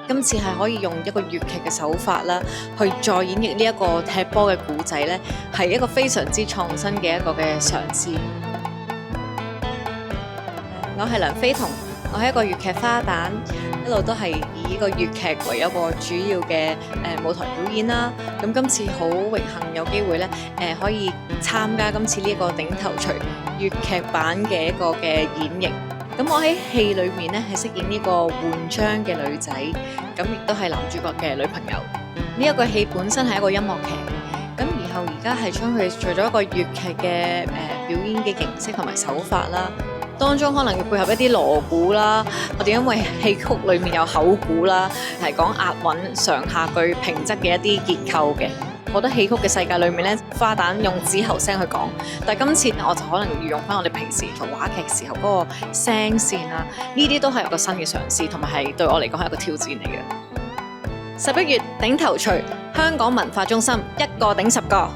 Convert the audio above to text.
今次係可以用一個粵劇嘅手法啦，去再演繹呢一個踢波嘅故仔咧，係一個非常之創新嘅一個嘅嘗試。我係梁飛彤，我係一個粵劇花旦，一路都係以呢個粵劇為一個主要嘅舞台表演啦。咁今次好榮幸有機會咧，可以參加今次呢一個頂頭鎚粵劇版嘅一個嘅演繹。咁我喺戲裏面咧係飾演呢個換裝嘅女仔，咁亦都係男主角嘅女朋友。呢一個戲本身係一個音樂劇，咁然後而家係將佢做咗一個粵劇嘅表演嘅形式同埋手法啦。當中可能要配合一啲鑼鼓啦，我哋因為戲曲裏面有口鼓啦，係講押韻、上下句、平仄嘅一啲結構嘅。我覺得戲曲嘅世界裏面咧，花旦用子喉聲去講，但係今次我就可能要用翻我哋平時做話劇時候嗰個聲線啦，呢啲都係一個新嘅嘗試，同埋係對我嚟講係一個挑戰嚟嘅。11月頂頭鎚，香港文化中心一個頂10個。